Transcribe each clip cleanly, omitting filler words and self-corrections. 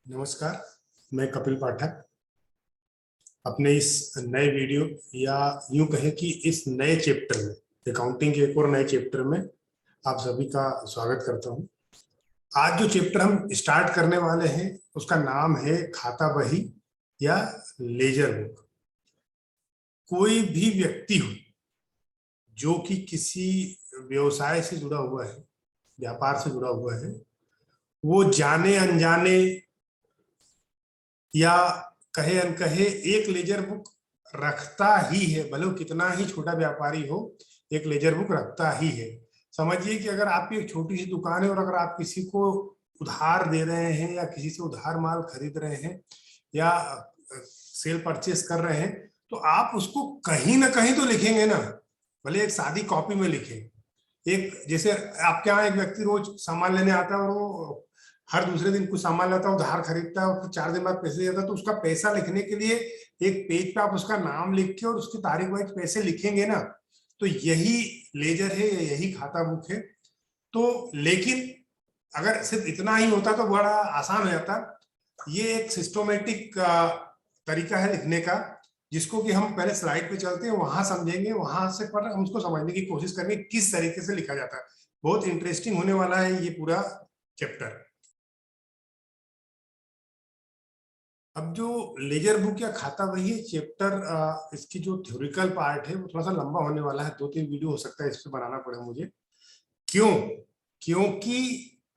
नमस्कार, मैं कपिल पाठक। अपने इस नए वीडियो या यूं कहें कि इस नए चैप्टर में, अकाउंटिंग के एक और नए चैप्टर में आप सभी का स्वागत करता हूं। आज जो चैप्टर हम स्टार्ट करने वाले हैं उसका नाम है खाता बही या लेजर बुक। कोई भी व्यक्ति हो जो कि किसी व्यवसाय से जुड़ा हुआ है, व्यापार से जुड़ा हुआ है, वो जाने अनजाने या कहे अनकहे एक लेजर बुक रखता ही है। भले वो कितना ही छोटा व्यापारी हो, एक लेजर बुक रखता ही है। समझिए कि अगर आपकी एक छोटी सी दुकान है और अगर आप किसी को उधार दे रहे हैं या किसी से उधार माल खरीद रहे हैं या सेल परचेस कर रहे हैं, तो आप उसको कहीं ना कहीं तो लिखेंगे ना। भले एक सादी कॉपी में लिखें। एक जैसे आपके यहाँ एक व्यक्ति रोज सामान लेने आता है और वो हर दूसरे दिन कुछ सामान लाता है, उधार खरीदता है और फिर 4 दिन बाद पैसे देता है, तो उसका पैसा लिखने के लिए एक पेज पे आप उसका नाम लिख के और उसकी तारीख वाइज पैसे लिखेंगे ना। तो यही लेजर है, यही खाता बुक है। तो लेकिन अगर सिर्फ इतना ही होता तो बड़ा आसान हो जाता। ये एक सिस्टोमेटिक तरीका है लिखने का, जिसको कि हम पहले स्लाइड पे चलते हैं, वहां समझेंगे, वहां से पर हम उसको समझने की कोशिश करेंगे किस तरीके से लिखा जाता है। बहुत इंटरेस्टिंग होने वाला है ये पूरा चैप्टर। अब जो लेजर बुक या खाता वही है चैप्टर, इसकी जो थ्योरिकल पार्ट है वो थोड़ा सा लंबा होने वाला है। 2-3 वीडियो हो सकता है इस पे बनाना पड़े मुझे। क्यों? क्योंकि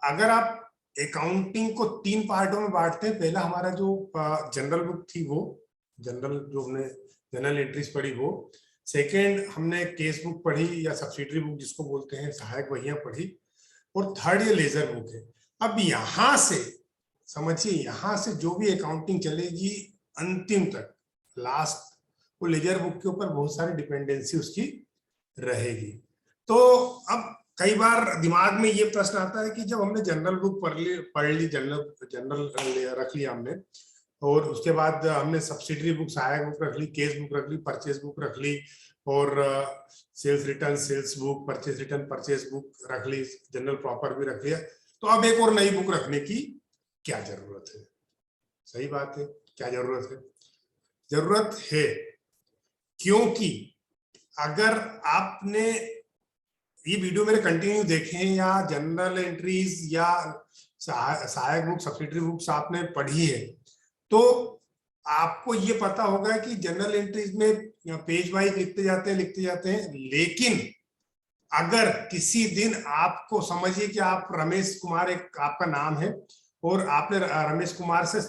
अगर आप अकाउंटिंग को 3 पार्टों में बांटते हैं, पहला हमारा जो जनरल बुक थी, वो जनरल जो हमने जनरल एंट्रीज पढ़ी वो। सेकेंड हमने केस बुक पढ़ी या सब्सिडरी बुक जिसको बोलते हैं, सहायक बहियां पढ़ी। और थर्ड ये लेजर बुक है। अब यहां से समझिए, यहां से जो भी अकाउंटिंग चलेगी अंतिम तक, लास्ट, वो लेजर बुक के ऊपर बहुत सारी डिपेंडेंसी उसकी रहेगी। तो अब कई बार दिमाग में ये प्रश्न आता है कि जब हमने जनरल बुक पढ़ ली जनरल रख लिया हमने, और उसके बाद हमने सब्सिडरी बुक, सहायक बुक रख ली, केस बुक रख ली, परचेज बुक रख ली, और sales return, sales book, purchase return, purchase book रख ली, जनरल प्रॉपर भी रख लिया, तो अब एक और नई बुक रखने की क्या जरूरत है? सही बात है, क्या जरूरत है? जरूरत है क्योंकि अगर आपने ये वीडियो मेरे कंटिन्यू देखे या जनरल एंट्रीज या सहायक बुक, सब्सिडरी बुक्स आपने पढ़ी है, तो आपको ये पता होगा कि जनरल एंट्रीज में पेज वाइज लिखते जाते हैं। लेकिन अगर किसी दिन आपको, समझिए कि आप रमेश कुमार, एक आपका नाम है और आपने रमेश कुमार से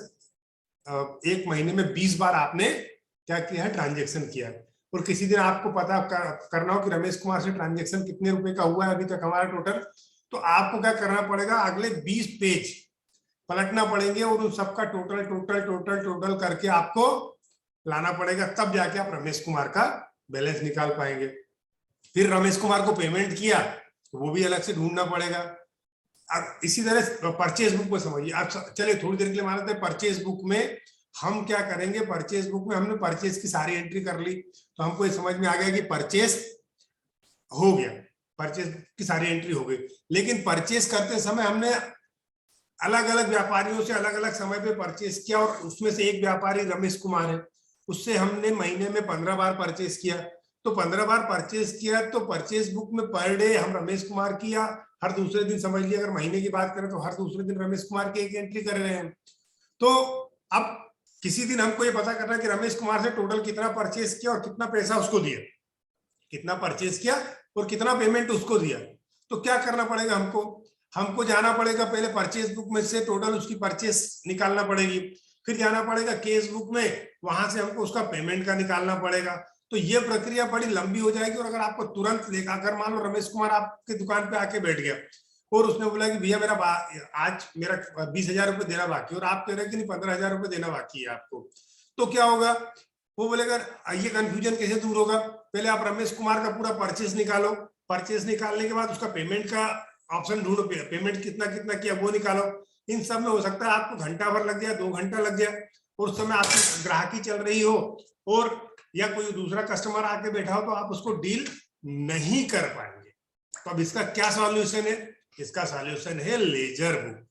एक महीने में 20 बार आपने क्या किया है, ट्रांजेक्शन किया है, और किसी दिन आपको पता करना हो कि रमेश कुमार से ट्रांजेक्शन कितने रुपए का हुआ है अभी तक हमारा टोटल, तो आपको क्या करना पड़ेगा, अगले 20 पेज पलटना पड़ेंगे और उन सबका टोटल टोटल टोटल टोटल करके आपको लाना पड़ेगा, तब जाके आप रमेश कुमार का बैलेंस निकाल पाएंगे। फिर रमेश कुमार को पेमेंट किया तो वो भी अलग से ढूंढना पड़ेगा। अब इसी तरह परचेज बुक में समझिए। आप चलिए थोड़ी देर के लिए मान लेते हैं परचेज बुक में हम क्या करेंगे। परचेज बुक में हमने परचेज की सारी एंट्री कर ली, तो हमको ये समझ में आ गया कि परचेज हो गया, परचेज की सारी एंट्री हो गई। लेकिन परचेज करते समय हमने अलग अलग व्यापारियों से अलग अलग समय पे परचेज किया, और उसमें से एक व्यापारी रमेश कुमार है, उससे हमने महीने में 15 बार परचेज किया। तो 15 बार परचेज किया तो परचेज बुक में पर डे हम रमेश कुमार की, या हर दूसरे दिन, समझ लिया अगर महीने की बात करें तो हर दूसरे दिन रमेश कुमार की एक एंट्री कर रहे हैं। तो अब किसी दिन हमको ये पता करना है कि रमेश कुमार से टोटल कितना परचेज किया और कितना पैसा उसको दिया, कितना परचेज किया और कितना पेमेंट उसको दिया। तो क्या करना पड़ेगा हमको जाना पड़ेगा पहले परचेज बुक में से टोटल उसकी परचेज निकालना पड़ेगी, फिर जाना पड़ेगा केस बुक में, वहां से हमको उसका पेमेंट का निकालना पड़ेगा। तो ये प्रक्रिया बड़ी लंबी हो जाएगी। और अगर आपको तुरंत लेकर, मान लो रमेश कुमार आपके दुकान पे आके बैठ गया और उसने बोला कि भैया आज मेरा 20,000 रुपये देना बाकी, और आप कह रहे हैं कि नहीं 15,000 रुपये देना बाकी है आपको, तो क्या होगा? वो बोलेगा, ये कंफ्यूजन कैसे दूर होगा? पहले आप रमेश कुमार का पूरा परचेस निकालो, परचेस निकालने के बाद उसका पेमेंट का ऑप्शन ढूंढो, पेमेंट कितना कितना किया वो निकालो। इन सब में हो सकता है आपको घंटा भर लग जाए, 2 घंटा लग जाए, और उस समय आपकी ग्राहकी चल रही हो और या कोई दूसरा कस्टमर आके बैठा हो, तो आप उसको डील नहीं कर पाएंगे। तो अब इसका क्या सॉल्यूशन है? इसका सॉल्यूशन है लेजर बुक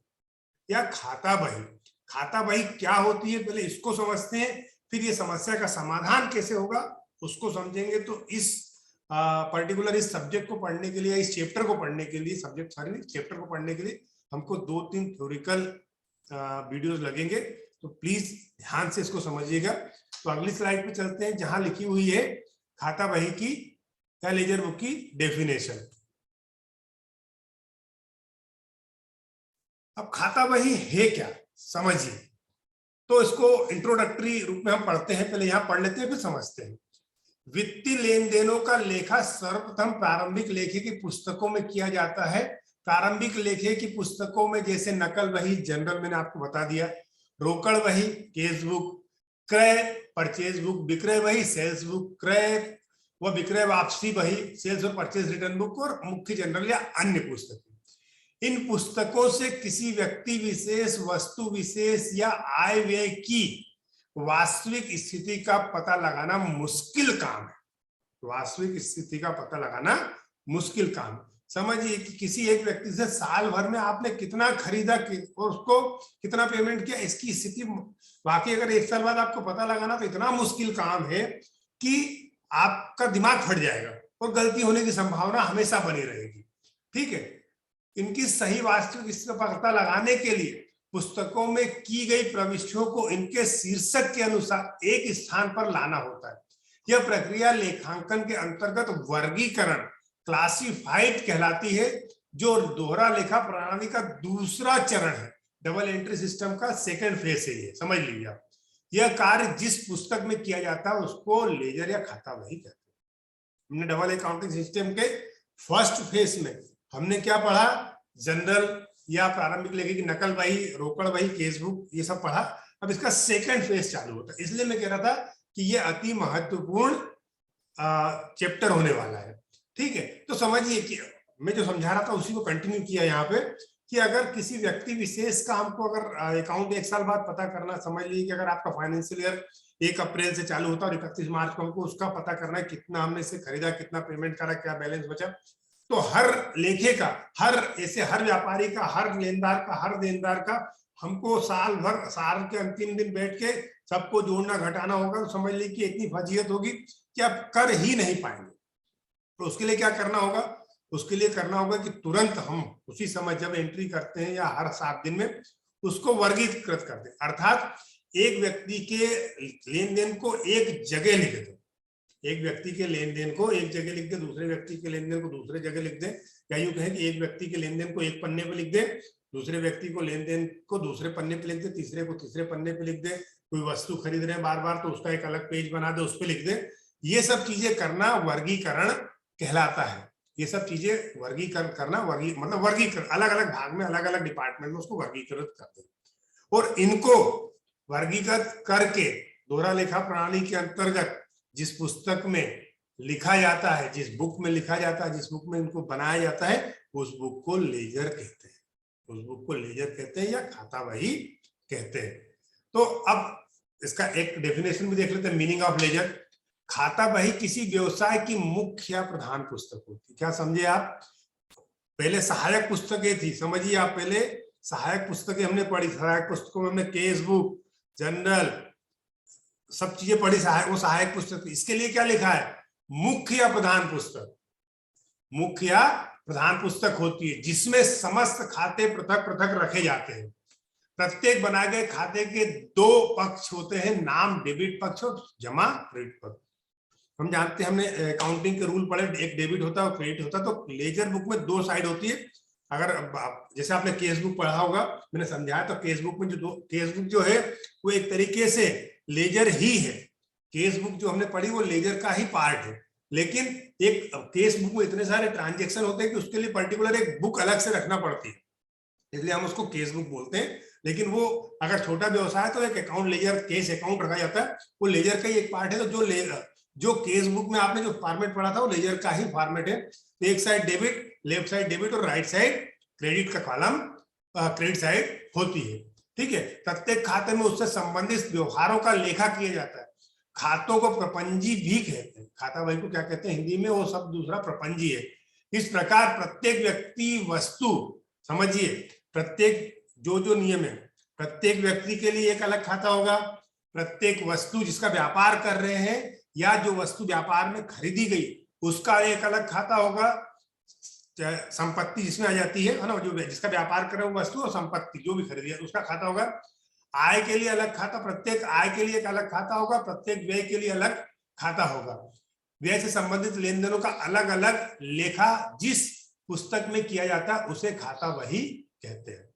या खाता बही। खाता बही क्या होती है पहले इसको समझते हैं, फिर ये समस्या का समाधान कैसे होगा उसको समझेंगे। तो इस पर्टिकुलर इस सब्जेक्ट को पढ़ने के लिए, इस चैप्टर को पढ़ने के लिए, सब्जेक्ट सॉरी चैप्टर को पढ़ने के लिए हमको 2-3 थ्योरिकल वीडियोस लगेंगे। तो प्लीज ध्यान से इसको समझिएगा। तो अगली स्लाइड पे चलते हैं जहां लिखी हुई है खाता बही की या लेजर बुक की डेफिनेशन। अब खाता बही है क्या समझिए। तो इसको इंट्रोडक्टरी रूप में हम पढ़ते हैं, पहले यहां पढ़ लेते हैं फिर समझते हैं। वित्तीय लेन देनों का लेखा सर्वप्रथम प्रारंभिक लेखे की पुस्तकों में किया जाता है। प्रारंभिक लेखे की पुस्तकों में जैसे नकल बही जनरल मैंने आपको बता दिया, रोकड़ बही केस बुक, क्रय परचेज बुक, विक्रय बही सेल्स बुक, क्रय व विक्रय वापसी बही सेल्स और परचेज रिटर्न बुक, और मुख्य जनरल या अन्य पुस्तकें। इन पुस्तकों से किसी व्यक्ति विशेष, वस्तु विशेष या आय व्यय की वास्तविक स्थिति का पता लगाना मुश्किल काम है। वास्तविक स्थिति का पता लगाना मुश्किल काम। समझिए कि किसी एक व्यक्ति से साल भर में आपने कितना खरीदा और उसको कितना पेमेंट किया, इसकी स्थिति वाकई अगर 1 साल बाद आपको पता लगाना तो इतना मुश्किल काम है कि आपका दिमाग फट जाएगा और गलती होने की संभावना हमेशा बनी रहेगी। ठीक है, इनकी सही वास्तविक स्थिति का पता लगाने के लिए पुस्तकों में की गई प्रविष्टियों को इनके शीर्षक के अनुसार एक स्थान पर लाना होता है। यह प्रक्रिया लेखांकन के अंतर्गत वर्गीकरण क्लासिफाइड कहलाती है, जो दोहरा लेखा प्रणाली का दूसरा चरण है। डबल एंट्री सिस्टम का सेकंड फेज है ये, समझ लीजिए आप। यह कार्य जिस पुस्तक में किया जाता है उसको लेजर या खाता बही कहते हैं। हमने डबल अकाउंटिंग सिस्टम के फर्स्ट फेज में हमने क्या पढ़ा, जनरल या प्रारंभिक लेखे की नकल बही, रोकड़ बही, केस बुक, ये सब पढ़ा। अब इसका सेकंड फेज चालू होता है, इसलिए मैं कह रहा था कि ये अति महत्वपूर्ण चैप्टर होने वाला है। ठीक है, तो समझिए कि मैं जो समझा रहा था उसी को कंटिन्यू किया यहाँ पे कि अगर किसी व्यक्ति विशेष का हमको अगर अकाउंट 1 साल बाद पता करना, समझ लीजिए कि अगर आपका फाइनेंशियल ईयर 1 अप्रैल से चालू होता है और 31 मार्च को हमको उसका पता करना है कितना हमने से खरीदा, कितना पेमेंट करा, क्या बैलेंस बचा। तो हर लेखे का, हर व्यापारी का, हर लेनदार का, हर देनदार का हमको साल भर, साल के अंतिम दिन बैठ के सबको जोड़ना घटाना होगा। तो समझ लीजिए कि इतनी फजीयत होगी कि आप कर ही नहीं पाएंगे। तो उसके लिए क्या करना होगा, उसके लिए करना होगा कि तुरंत हम उसी समय जब एंट्री करते हैं या हर 7 दिन में उसको वर्गीकृत कर दें। अर्थात एक व्यक्ति के लेन देन को एक जगह लिख दें, एक व्यक्ति के लेन देन को एक जगह लिख दे, दूसरे व्यक्ति के लेन देन को दूसरे जगह लिख दे, या यूं कहें कि एक व्यक्ति के लेन देन को एक पन्ने पे लिख दे, दूसरे व्यक्ति को लेन देन को दूसरे पन्ने पे लिख दे, तीसरे को तीसरे पन्ने पे लिख दे। कोई वस्तु खरीद रहे हैं बार बार तो उसका एक अलग पेज बना दे, उस पर लिख दे। ये सब चीजें करना वर्गीकरण कहलाता है। ये सब चीजें वर्गीकरण करना, मतलब वर्गीकरण, अलग अलग भाग में, अलग अलग डिपार्टमेंट में उसको वर्गीकृत कर दे। और इनको वर्गीकृत करके दोहरा लेखा प्रणाली के अंतर्गत जिस पुस्तक में लिखा जाता है, जिस बुक में लिखा जाता है, जिस बुक में इनको बनाया जाता है, उस बुक को लेजर कहते हैं। उस बुक को लेजर कहते हैं या खाता बही कहते हैं। तो अब इसका एक डेफिनेशन भी देख लेते हैं, मीनिंग ऑफ लेजर। खाता बही किसी व्यवसाय की मुख्य या प्रधान पुस्तक होती है। क्या समझे आप? पहले सहायक पुस्तकें थी, समझिए आप, पहले सहायक पुस्तकें हमने पढ़ी। सहायक पुस्तकों में हमने केस बुक, जनरल, सब चीजें पढ़ी, वो सहायक पुस्तक। इसके लिए क्या लिखा है? मुख्य या प्रधान पुस्तक। मुख्य या प्रधान पुस्तक होती है जिसमें समस्त खाते पृथक पृथक रखे जाते हैं। प्रत्येक बनाए गए खाते के 2 पक्ष होते हैं, नाम डेबिट पक्ष और जमा क्रेडिट पक्ष। हम जानते हैं, हमने अकाउंटिंग के रूल पढ़े, एक डेबिट होता है और क्रेडिट होता है। तो लेजर बुक में 2 साइड होती है। अगर जैसे आपने केस बुक पढ़ा होगा, मैंने समझाया, तो केस बुक में केस बुक जो है वो एक तरीके से लेजर ही है। केस बुक जो हमने पढ़ी वो लेजर का ही पार्ट है। लेकिन एक केस बुक में इतने सारे ट्रांजेक्शन होते हैं कि उसके लिए पर्टिकुलर एक बुक अलग से रखना पड़ती है, इसलिए हम उसको केस बुक बोलते हैं। लेकिन वो अगर छोटा व्यवसाय तो एक अकाउंट लेजर, केस अकाउंट रखा जाता है, वो लेजर का ही एक पार्ट है। तो जो केस बुक में आपने जो फॉर्मेट पढ़ा था वो लेजर का ही फॉर्मेट है। तो एक side debit, left side debit और राइट साइड क्रेडिट का कॉलम क्रेडिट साइड होती है। ठीक है, प्रत्येक खाते में उससे संबंधित व्यवहारों का लेखा किया जाता है। खातों को प्रपंजी भी कहते हैं। खाता बही को क्या कहते हैं हिंदी में? वो सब दूसरा प्रपंजी है। इस प्रकार प्रत्येक व्यक्ति, वस्तु, समझिए, प्रत्येक जो नियम है, प्रत्येक व्यक्ति के लिए एक अलग खाता होगा, प्रत्येक वस्तु जिसका व्यापार कर रहे हैं या जो वस्तु व्यापार में खरीदी गई उसका एक अलग खाता होगा, संपत्ति जिसमें आ जाती है ना, जो जिसका व्यापार कर रहे हो वस्तु और संपत्ति जो भी खरीदी है उसका खाता होगा। आय के लिए अलग खाता, प्रत्येक आय के लिए एक अलग खाता होगा, प्रत्येक व्यय के लिए अलग खाता होगा। व्यय से संबंधित लेन देनों का अलग अलग लेखा जिस पुस्तक में किया जाता है उसे खाता वही कहते हैं।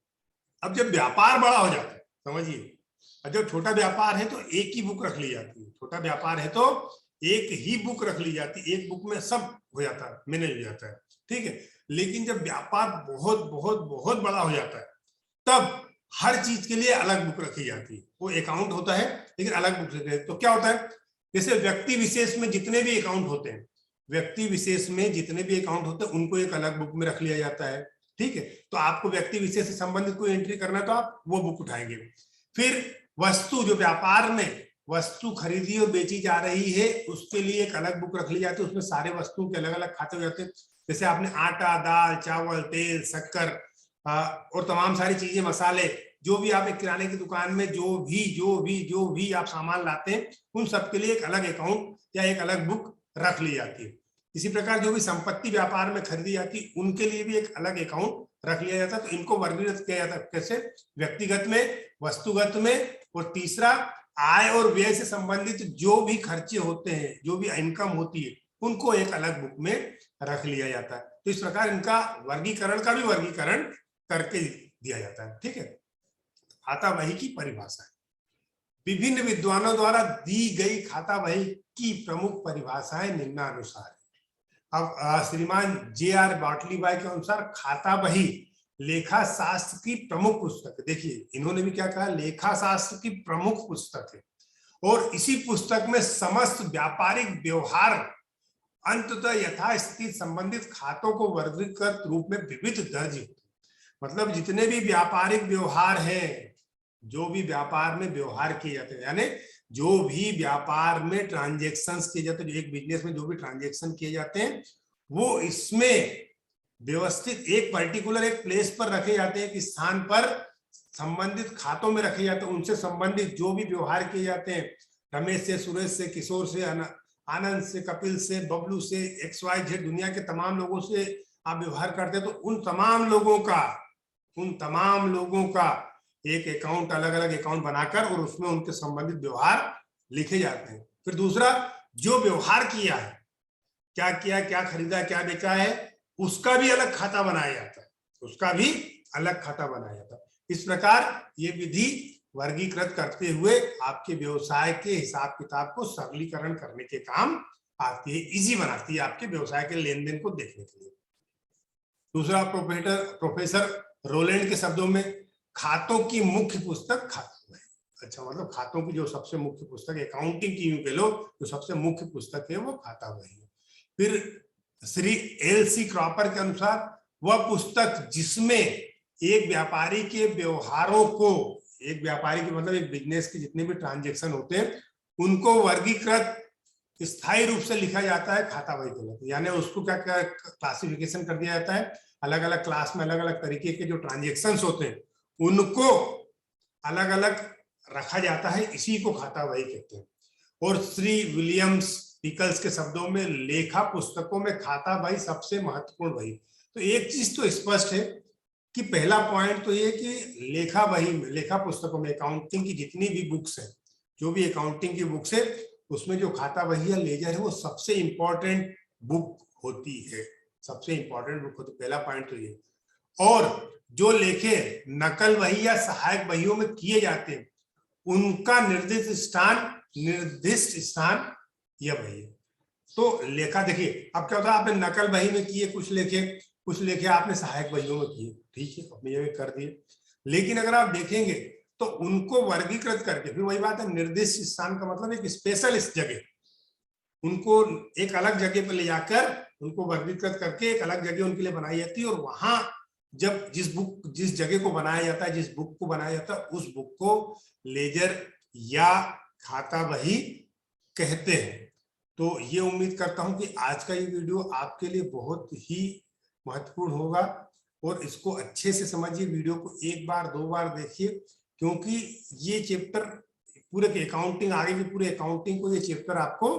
अब जब व्यापार बड़ा हो जाता है, समझिए, जब छोटा व्यापार है तो एक ही बुक रख ली जाती है, छोटा व्यापार है तो एक ही बुक रख ली जाती है, एक बुक में सब हो जाता है, मैनेज हो जाता है, ठीक है। लेकिन जब व्यापार बहुत बहुत बहुत बड़ा हो जाता है तब हर चीज के लिए अलग बुक रखी जाती है। वो अकाउंट होता है लेकिन अलग बुक रखी। तो क्या होता है, जैसे व्यक्ति विशेष में जितने भी अकाउंट होते हैं, व्यक्ति विशेष में जितने भी अकाउंट होते हैं उनको एक अलग बुक में रख लिया जाता है, ठीक है। तो आपको व्यक्ति विशेष से संबंधित कोई एंट्री करना है तो आप वो बुक उठाएंगे। फिर वस्तु, जो व्यापार में वस्तु खरीदी और बेची जा रही है उसके लिए एक अलग बुक रख ली जाती है, उसमें सारे वस्तुओं के अलग अलग खाते हो जाते हैं। जैसे आपने आटा, दाल, चावल, तेल, शक्कर और तमाम सारी चीजें, मसाले, जो भी आप एक किराने की दुकान में जो भी आप सामान लाते हैं उन सब के लिए एक अलग अकाउंट या एक अलग बुक रख ली जाती है। इसी प्रकार जो भी संपत्ति व्यापार में खरीदी जाती है उनके लिए भी एक अलग अकाउंट रख लिया जाता है। तो इनको वर्गीकृत किया जाता है कैसे, व्यक्तिगत में, वस्तुगत में, और तीसरा आय और व्यय से संबंधित जो भी खर्चे होते हैं, जो भी इनकम होती है उनको एक अलग बुक में रख लिया जाता है। तो इस प्रकार इनका वर्गीकरण का भी वर्गीकरण करके दिया जाता है, ठीक है। खाता बही की परिभाषा, विभिन्न विद्वानों द्वारा दी गई खाता बही की प्रमुख परिभाषाएं निम्नानुसार है। अब श्रीमान J.R. बाटलीबाई के अनुसार खाता बही लेखा शास्त्र की प्रमुख पुस्तक है। देखिए इन्होंने भी क्या कहा, लेखा शास्त्र की प्रमुख पुस्तक है, और इसी पुस्तक में समस्त व्यापारिक व्यवहार अंततः यथास्थिति संबंधित खातों को वर्गीकृत रूप में विविध दर्ज होते हैं। मतलब जितने भी व्यापारिक व्यवहार हैं, जो भी व्यापार में व्यवहार किए जाते हैं, यानी जो भी व्यापार में ट्रांजेक्शन्स किए जाते हैं, जो एक बिजनेस में जो भी ट्रांजेक्शन किए जाते हैं वो इसमें व्यवस्थित एक पर्टिकुलर एक प्लेस पर रखे जाते हैं, कि स्थान पर संबंधित खातों में रखे जाते हैं। उनसे संबंधित जो भी व्यवहार किए जाते हैं, रमेश से, सुरेश से, किशोर से, आनंद से, कपिल से, बबलू से, XYZ दुनिया के तमाम लोगों से आप व्यवहार करते हैं, तो उन तमाम लोगों का एक अकाउंट, अलग अलग अकाउंट बनाकर और उसमें उनके संबंधित व्यवहार लिखे जाते हैं। फिर दूसरा, जो व्यवहार किया है, क्या किया, क्या खरीदा, क्या बेचा है, उसका भी अलग खाता बनाया जाता है, उसका भी अलग खाता बनाया जाता है। इस प्रकार ये विधि वर्गीकृत करते हुए आपके व्यवसाय के हिसाब किताब को सरलीकरण करने के काम आती है, इजी बनाती है आपके व्यवसाय के लेन देन को देखने के लिए। दूसरा, प्रोफेसर रोलैंड के शब्दों में खातों की मुख्य पुस्तक खाता बही। अच्छा, मतलब खातों की जो सबसे मुख्य पुस्तक, अकाउंटिंग की यूं कह लो, जो सबसे मुख्य पुस्तक है वो खाता बही है। फिर श्री L.C. क्रॉपर के अनुसार वह पुस्तक जिसमें एक व्यापारी के व्यवहारों को, एक व्यापारी के मतलब एक बिजनेस के जितने भी ट्रांजेक्शन होते हैं उनको वर्गीकृत स्थायी रूप से लिखा जाता है, खाता बही कहलाता है। यानी उसको क्या क्या क्लासिफिकेशन कर दिया जाता है, अलग अलग क्लास में अलग अलग तरीके के जो ट्रांजेक्शन्स होते हैं उनको अलग अलग रखा जाता है, इसी को खाता बही कहते हैं। और श्री विलियम्स पिकल्स के शब्दों में लेखा पुस्तकों में खाता बही सबसे महत्वपूर्ण बही। तो एक चीज तो स्पष्ट है कि पहला पॉइंट तो ये कि लेखा बही में, लेखा पुस्तकों में अकाउंटिंग की जितनी भी बुक्स है, जो भी अकाउंटिंग की बुक्स है उसमें जो खाता बही या लेजर है वो सबसे इंपॉर्टेंट बुक होती है, सबसे इंपॉर्टेंट बुक होती है। पहला पॉइंट तो ये। और जो लेखे नकल बही या सहायक बहियों में किए जाते हैं उनका निर्दिष्ट स्थान यह बही है। तो लेखा देखिए, अब क्या होता है, आपने नकल बही में किए कुछ लेखे आपने सहायक बहियों में किए, ठीक है, अपनी जगह कर दिए। लेकिन अगर आप देखेंगे तो उनको वर्गीकृत करके, फिर वही बात है, निर्दिष्ट स्थान का मतलब एक स्पेशल इस जगह, उनको एक अलग जगह पर ले जाकर उनको वर्गीकृत करके एक अलग जगह उनके लिए बनाई जाती है। और वहां जब जिस जगह को बनाया जाता है, जिस बुक को बनाया जाता है, उस बुक को लेजर या खाता बही कहते हैं। तो ये उम्मीद करता हूं कि आज का ये वीडियो आपके लिए बहुत ही महत्वपूर्ण होगा, और इसको अच्छे से समझिए, वीडियो को एक बार दो बार देखिए, क्योंकि ये चैप्टर पूरे अकाउंटिंग, आगे की पूरे अकाउंटिंग को ये चैप्टर आपको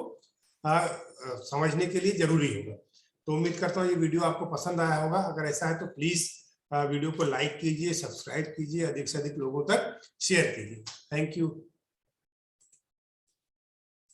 समझने के लिए जरूरी होगा। तो उम्मीद करता हूँ ये वीडियो आपको पसंद आया होगा। अगर ऐसा है तो प्लीज वीडियो को लाइक कीजिए, सब्सक्राइब कीजिए, अधिक से अधिक लोगों तक शेयर कीजिए। Thank you.